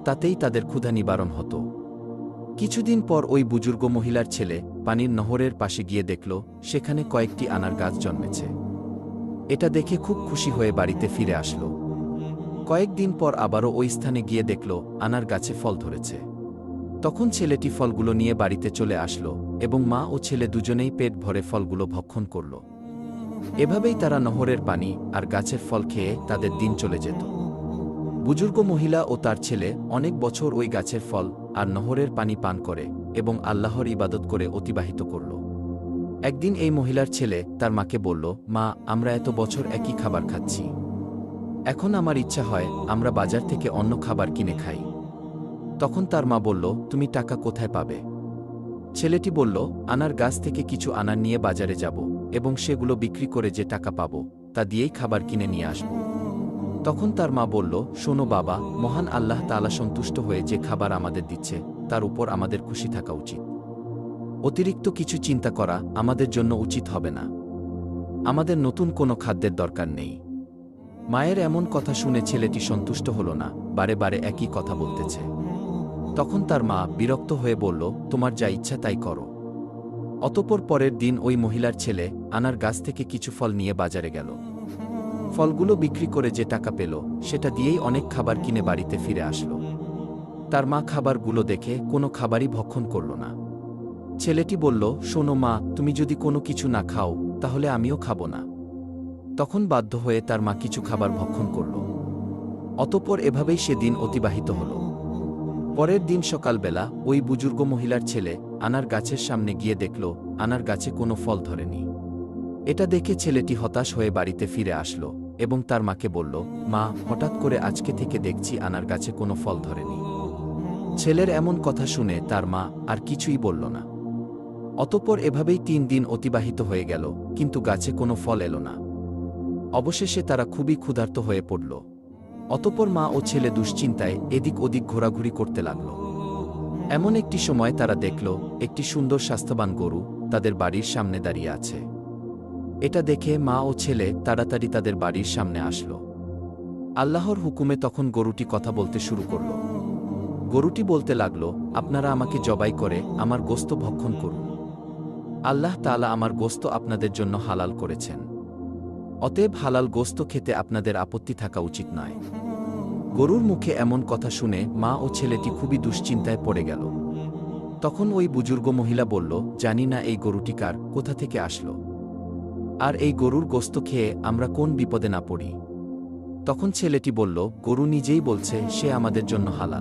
তাতেই তাদের ক্ষুধা নিবারণ হতো। কিছুদিন পর ওই বুজুর্গ মহিলার ছেলে পানির নহরের পাশে গিয়ে দেখল সেখানে কয়েকটি আনার গাছ জন্মেছে। এটা দেখে খুব খুশি হয়ে বাড়িতে ফিরে আসলো। কয়েকদিন পর আবারও ওই স্থানে গিয়ে দেখল আনার গাছে ফল ধরেছে। তখন ছেলেটি ফলগুলো নিয়ে বাড়িতে চলে আসলো এবং মা ও ছেলে দুজনেই পেট ভরে ফলগুলো ভক্ষণ করল। এভাবেই তারা নহরের পানি আর গাছের ফল খেয়ে তাদের দিন চলে যেত। বুজুর্গ মহিলা ও তার ছেলে অনেক বছর ওই গাছের ফল আর নহরের পানি পান করে এবং আল্লাহর ইবাদত করে অতিবাহিত করল। একদিন এই মহিলার ছেলে তার মাকে বলল, মা, আমরা এত বছর একই খাবার খাচ্ছি, এখন আমার ইচ্ছা হয় আমরা বাজার থেকে অন্য খাবার কিনে খাই। তখন তার মা বলল, তুমি টাকা কোথায় পাবে? ছেলেটি বলল, আনার গাছ থেকে কিছু আনার নিয়ে বাজারে যাব এবং সেগুলো বিক্রি করে যে টাকা পাব তা দিয়েই খাবার কিনে নিয়ে আসব। তখন তার মা বলল, শোনো বাবা, মহান আল্লাহ তাআলা সন্তুষ্ট হয়ে যে খাবার আমাদের দিচ্ছে তার উপর আমাদের খুশি থাকা উচিত। অতিরিক্ত কিছু চিন্তা করা আমাদের জন্য উচিত হবে না। আমাদের নতুন কোনো খাদ্যের দরকার নেই। মায়ের এমন কথা শুনে ছেলেটি সন্তুষ্ট হল না, বারে বারে একই কথা বলতেছে। তখন তার মা বিরক্ত হয়ে বলল, তোমার যা ইচ্ছা তাই করো। অতঃপর পরের দিন ওই মহিলার ছেলে আনার গাছ থেকে কিছু ফল নিয়ে বাজারে গেল। ফলগুলো বিক্রি করে যে টাকা পেল সেটা দিয়েই অনেক খাবার কিনে বাড়িতে ফিরে আসলো। তার মা খাবারগুলো দেখে কোনো খাবারই ভক্ষণ করল না। ছেলেটি বলল, শোনো মা, তুমি যদি কোনো কিছু না খাও তাহলে আমিও খাবো না। তখন বাধ্য হয়ে তার মা কিছু খাবার ভক্ষণ করল। অতঃপর এভাবেই সেদিন অতিবাহিত হল। পরের দিন সকালবেলা ওই বুজুর্গ মহিলার ছেলে আনার গাছের সামনে গিয়ে দেখল আনার গাছে কোনো ফল ধরেনি। এটা দেখে ছেলেটি হতাশ হয়ে বাড়িতে ফিরে আসলো এবং তার মাকে বলল, মা, হঠাৎ করে আজকে থেকে দেখছি আনার গাছে কোনো ফল ধরেনি। ছেলের এমন কথা শুনে তার মা আর কিছুই বলল না। অতঃপর এভাবেই 3 দিন অতিবাহিত হয়ে গেল, কিন্তু গাছে কোনো ফল এলো না। অবশেষে তারা খুবই ক্ষুধার্ত হয়ে পড়ল। অতঃপর মা ও ছেলে দুশ্চিন্তায় এদিক ওদিক ঘোরাঘুরি করতে লাগল। এমন একটি সময় তারা দেখল একটি সুন্দর স্বাস্থ্যবান গরু তাদের বাড়ির সামনে দাঁড়িয়ে আছে। এটা দেখে মা ও ছেলে তাড়াতাড়ি তাদের বাড়ির সামনে আসলো। আল্লাহর হুকুমে তখন গরুটি কথা বলতে শুরু করল। গরুটি বলতে লাগল, আপনারা আমাকে জবাই করে আমার গোশত ভক্ষণ করুন। আল্লাহ তাআলা আমার গোশত আপনাদের জন্য হালাল করেছেন। অতএব হালাল গোশত খেতে আপনাদের আপত্তি থাকা উচিত নয়। গরুর মুখে এমন কথা শুনে মা ও ছেলেটি খুবই দুশ্চিন্তায় পড়ে গেল। তখন ওই বুজুর্গ মহিলা বলল, জানি না এই গরুটি কার, কোথা থেকে আসলো, আর এই গরুর গোশত খেয়ে আমরা কোন বিপদে না পড়ি। তখন ছেলেটি বলল, গরু নিজেই বলছে সে আমাদের জন্য হালাল।